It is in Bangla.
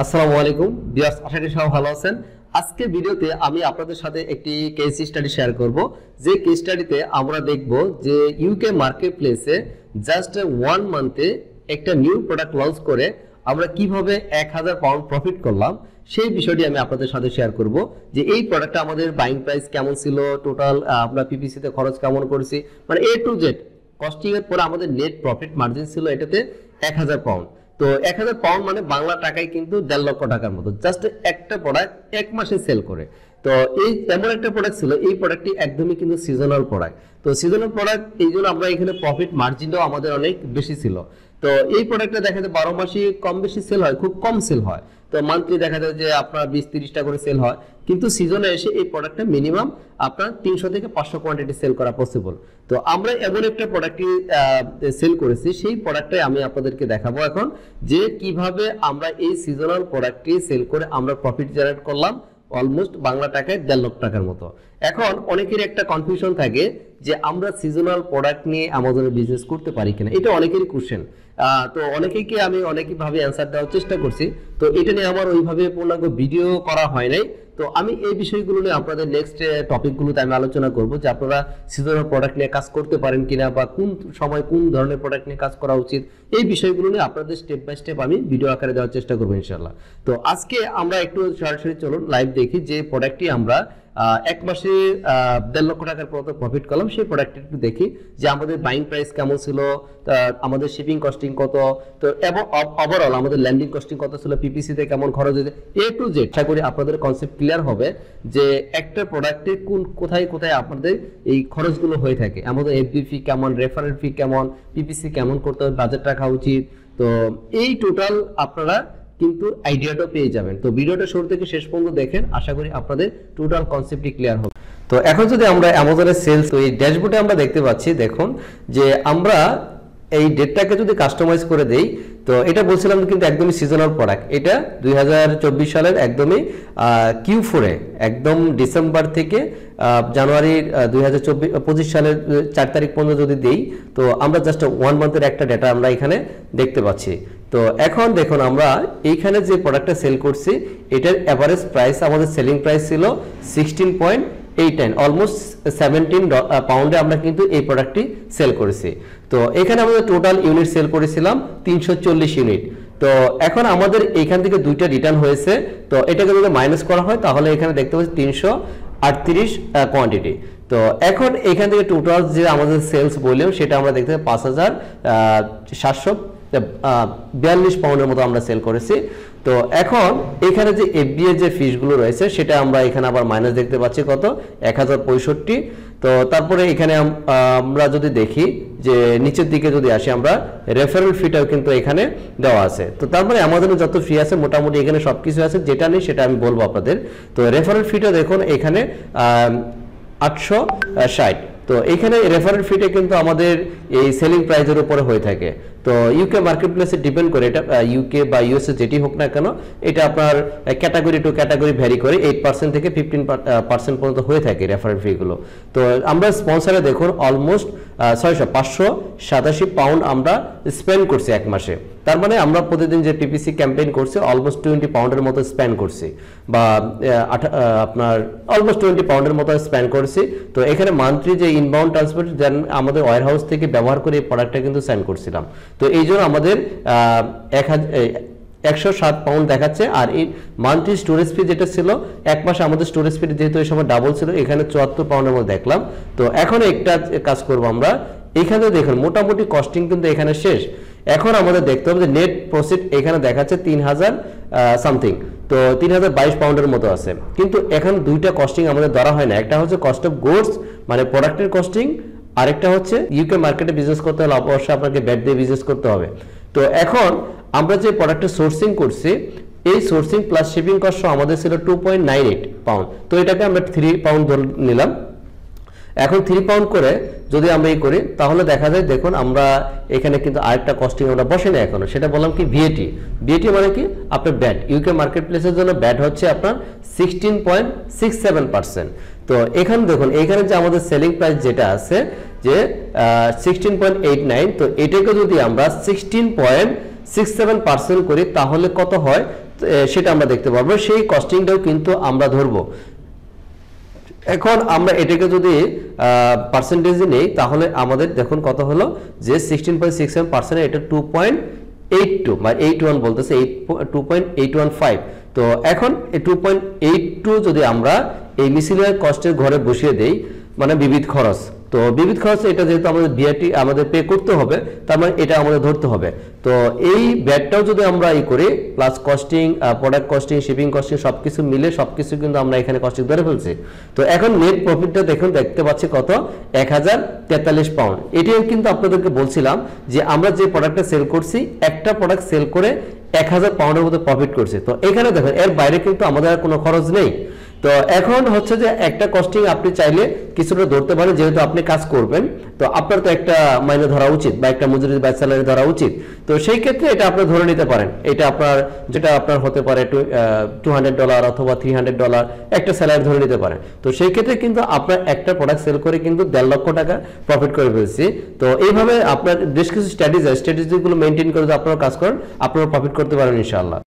আসসালামু আলাইকুম ভিউয়ার্স, আশা করি সবাই ভালো আছেন। আজকে ভিডিওতে আমি আপনাদের সাথে একটি কেস স্টাডি শেয়ার করব, যে কেস স্টাডিতে আমরা দেখব যে ইউকে মার্কেট প্লেসে জাস্ট 1 মান্থে একটা নিউ প্রোডাক্ট লঞ্চ করে আমরা কিভাবে 1000 পাউন্ড প্রফিট করলাম সেই বিষয়টি আমি আপনাদের সাথে শেয়ার করব। যে এই প্রোডাক্টটা আমাদের বাইং প্রাইস কেমন ছিল, টোটাল আমরা পিপিসিতে খরচ কেমন করেছি, মানে এ টু জেড কস্টিং এর পরে আমাদের নেট প্রফিট মার্জিন ছিল এটাতে 1000 পাউন্ড। তো 1000 পাউন্ড মানে বাংলা টাকায় কিন্তু 1.5 লক্ষ টাকার মতো, জাস্ট একটা প্রোডাক্ট 1 মাসে সেল করে। তো এই এমন একটা প্রোডাক্ট ছিল, এই প্রোডাক্টটি একদমই কিন্তু সিজনাল প্রোডাক্ট। তো সিজনাল প্রোডাক্ট এই জন্য আমরা এখানে প্রফিট মার্জিনটাও আমাদের অনেক বেশি ছিল। তো এই প্রোডাক্টটা দেখা যায় 12 মাসই কম বেশি সেল হয়, খুব কম সেল হয়। তো মান্থলি দেখা যায় যে আপনার 20-30টা করে সেল হয়, কিন্তু সিজনে এসে এই প্রোডাক্টটা মিনিমাম আপনার 300 থেকে 500 কোয়ান্টিটি সেল করা পসিবল। তো আমরা এমন একটা প্রোডাক্টই সেল করেছি, সেই প্রোডাক্টটাই আমি আপনাদেরকে দেখাবো এখন, যে কিভাবে আমরা এই সিজনাল প্রোডাক্টটি সেল করে আমরা প্রফিট জেনারেট করলাম অলমোস্ট বাংলা টাকায় 1.5 লক্ষ টাকার মতো। এখন অনেকের একটা কনফিউশন থাকে যে আমরা সিজনাল প্রোডাক্ট নিয়ে আমাদের বিজনেস করতে পারি কিনা, এটা অনেকেরই কোশ্চেন। তো অনেকেইকে আমি অনেকভাবে অ্যান্সার দেওয়ার চেষ্টা করছি। তো এটা নিয়ে আমার ওইভাবে পূর্ণাঙ্গ ভিডিও করা হয় নাই। তো আমি এই বিষয়গুলো নিয়ে আপনাদের নেক্সট টপিকগুলোতে আমি আলোচনা করব, যে আপনারা সিজনাল প্রোডাক্ট নিয়ে কাজ করতে পারেন কিনা, বা কোন সময় কোন ধরনের প্রোডাক্ট নিয়ে কাজ করা উচিত, এই বিষয়গুলো নিয়ে আপনাদের স্টেপ বাই স্টেপ আমি ভিডিও আকারে দেওয়ার চেষ্টা করবো ইনশাআল্লাহ। তো আজকে আমরা একটু সরাসরি চলুন লাইভ দেখি যে প্রোডাক্টটি আমরা 1 মাসে 1.5 লক্ষ টাকার মতো প্রফিট করলাম, সেই প্রোডাক্টটি একটু দেখি যে আমাদের বাইং প্রাইস কেমন ছিল, আমাদের শিপিং কস্টিং কত, তো এবং ওভারঅল আমাদের ল্যান্ডিং কস্টিং কত ছিল, পিপিসিতে কেমন খরচ হয়েছে, এ টু জেড। আশা করি আপনাদের কনসেপ্ট ক্লিয়ার হবে যে একটা প্রোডাক্টে কোথায় কোথায় আপনাদের এই খরচগুলো হয়ে থাকে, আমাদের এফবি ফি কেমন, রেফারেল ফি কেমন, পিপিসি কেমন করতে হবে, বাজেট রাখা উচিত। তো এই টোটাল আপনারা কিন্তু আইডিয়াটা পেয়ে যাবেন। তো ভিডিওটা শুরু থেকে শেষ পর্যন্ত দেখেন, আশা করি আপনাদের টোটাল কনসেপ্টই ক্লিয়ার হবে। তো এখন যদি আমরা অ্যামাজনের সেলস, তো এই ড্যাশবোর্ডে আমরা দেখতে পাচ্ছি, দেখুন যে আমরা এই ডেটটাকে যদি কাস্টমাইজ করে দেই, তো এটা বলছিলাম কিন্তু একদমই সিজনাল প্রোডাক্ট। এটা 2024 সালের একদমই Q4 একদম ডিসেম্বর থেকে জানুয়ারি 2025 সালের 4 তারিখ পর্যন্ত যদি দেই, তো আমরা জাস্ট 1 মান্থের একটা ডেটা আমরা এখানে দেখতে পাচ্ছি। তো এখন দেখুন আমরা এইখানে যে প্রোডাক্টটা সেল করছি, এটার এভারেজ প্রাইস, আমাদের সেলিং প্রাইস ছিল 16.89, অলমোস্ট 17 পাউন্ডে আমরা কিন্তু এই প্রোডাক্টটি সেল করেছি। তো এখানে আমাদের টোটাল ইউনিট সেল করেছিলাম 340 ইউনিট। তো এখন আমাদের এইখান থেকে দুইটা রিটার্ন হয়েছে, তো এটাকে যদি মাইনাস করা হয় তাহলে এখানে দেখতে পাচ্ছি 338 কোয়ান্টিটি। তো এখন এখান থেকে টোটাল যে আমাদের সেলস ভলিউম, সেটা আমরা দেখতে পাই 5742 পাউন্ডের মতো আমরা সেল করেছি। তো এখন এখানে যে এফবিএ যে ফিসগুলো রয়েছে, সেটা আমরা এখানে আবার মাইনাস দেখতে পাচ্ছি কত, 1065। তো তারপরে এখানে আমরা যদি দেখি যে নিচের দিকে যদি আসি, আমরা রেফারেল ফিটাও কিন্তু এখানে দেওয়া আছে। তো তারপরে আমাদের যত ফি আছে মোটামুটি এখানে সবকিছু আছে, যেটা নেই সেটা আমি বলবো আপনাদের। তো রেফারেল ফিটা দেখুন এখানে 860। তো এখানে রেফারেল ফিটা কিন্তু আমাদের এই সেলিং প্রাইসের উপরে হয়ে থাকে। তো ইউকে মার্কেট প্লেসে ডিপেন্ড করে, এটা ইউকে বা ইউএসএ যেটি হোক না কেন, এটা আপনার ক্যাটাগরি টু ক্যাটাগরি ভ্যারি করে 8% থেকে 15% পর্যন্ত হয়ে থাকে রেফারেল ফিগুলো। তো আমরা স্পন্সরে দেখুন অলমোস্ট 587 পাউন্ড আমরা স্পেন্ড করছি 1 মাসে। তার মানে আমরা প্রতিদিন যে পিপিসি ক্যাম্পেইন করছি অলমোস্ট 20 পাউন্ডের মতো স্পেন্ড করছি, বা আপনার অলমোস্ট 20 পাউন্ডের মতো স্পেন্ড করছি। তো এখানে মান্থলি যে ইনবাউন্ড ট্রান্সপোর্ট দেন আমাদের ওয়্যার হাউস থেকে ব্যবহার করে এই প্রোডাক্টটা কিন্তু সেন্ড করছিলাম। তো এই জন্য আমাদের 107 পাউন্ড দেখাচ্ছে। আর এই মান্থলি স্টোরেজ ফি যেটা ছিল 1 মাসে, আমাদের স্টোরেজ ফি যেহেতু এই সময় ডাবল ছিল, এখানে 74 পাউন্ডের মধ্যে দেখলাম। তো এখন একটা কাজ করবো আমরা, এখানে দেখুন মোটামুটি কস্টিং কিন্তু এখানে শেষ। এখন আমাদের দেখতে হবে যে নেট প্রফিট এখানে দেখাচ্ছে 3000 সামথিং, তো 3022 পাউন্ডের মতো আছে। কিন্তু এখন দুইটা কস্টিং আমাদের ধরা হয় না, একটা হচ্ছে কস্ট অফ গুডস মানে প্রোডাক্টের কস্টিং, আরেকটা হচ্ছে ইউকে মার্কেটে বিজনেস করতে হলে অবশ্যই আপনাকে ব্যাট দিয়ে বিজনেস করতে হবে। তো এখন আমরা যে প্রোডাক্টের সোর্সিং করছি, এই সোর্সিং প্লাস শিপিং কস্ট আমাদের ছিল 2.98 পাউন্ড। তো এটাকে আমরা 3 পাউন্ড ধরে নিলাম। এখন 3 পাউন্ড করে যদি আমরা এই করি, তাহলে দেখা যায় দেখুন আমরা এখানে কিন্তু আরেকটা কস্টিং আমরা বসে না এখনো, সেটা বললাম কি ভিএটি। ভিএটি মানে কি আপনার ব্যাট, ইউকে মার্কেট প্লেসের জন্য ব্যাট হচ্ছে আপনার 16.67%। তো এখানে দেখুন এখানে যে আমাদের সেলিং প্রাইস যেটা আছে যে 16.89, তো এটাকে যদি আমরা 16.67% করি তাহলে কত হয়, সেটা আমরা দেখতে পারবো, সেই কস্টিংটাও কিন্তু আমরা ধরবো। এখন আমরা এটাকে যদি পার্সেন্টেজে নেই তাহলে আমাদের দেখুন কত হলো যে 16.67%, এটা 2.82 মানে 81 বলতেছে 2.815। তো এখন এই 2.82 যদি আমরা এই মিসেলিনিয়াস কস্টের ঘরে বসিয়ে দেই মানে বিবিধ খরচ, তো বিবিধ খরচ এটা যেহেতু আমাদের ভিআইটি আমাদের পে করতে হবে, তার মানে এটা আমাদের ধরতে হবে। তো এই ব্যাটটাও যদি আমরা করি plus costing, product costing, shipping costing সবকিছু মিলে সবকিছু কিন্তু আমরা এখানে কস্টিং ধরে ফেলছি। তো এখন নেট প্রফিটটা দেখুন, দেখতে পাচ্ছি কত 1043 পাউন্ড। এটাও কিন্তু আপনাদেরকে বলছিলাম যে আমরা যে প্রোডাক্টটা সেল করছি, একটা প্রোডাক্ট সেল করে 1000 পাউন্ডের মতো প্রফিট করছে। তো এখানে দেখেন এর বাইরে কিন্তু আমাদের আর কোনো খরচ নেই। তো এখন হচ্ছে যে একটা কস্টিং আপনি চাইলে কিছুটা ধরতে পারেন, যেহেতু আপনি কাজ করবেন তো আপনার তো একটা মাইনে ধরা উচিত বা একটা মজুরি বা স্যালারি ধরা উচিত। তো সেই ক্ষেত্রে এটা আপনি ধরে নিতে পারেন, এটা আপনার যেটা আপনার হতে পারে $200 অথবা $300 একটা স্যালারি ধরে নিতে পারেন। তো সেই ক্ষেত্রে কিন্তু আপনার একটা প্রোডাক্ট সেল করে কিন্তু 1.5 লক্ষ টাকা প্রফিট করে ফেলছি। তো এইভাবে আপনার বেশ কিছু স্ট্র্যাটেজিগুলো মেনটেন করে যদি আপনারা কাজ করেন আপনারা প্রফিট করতে পারেন ইনশাআল্লাহ।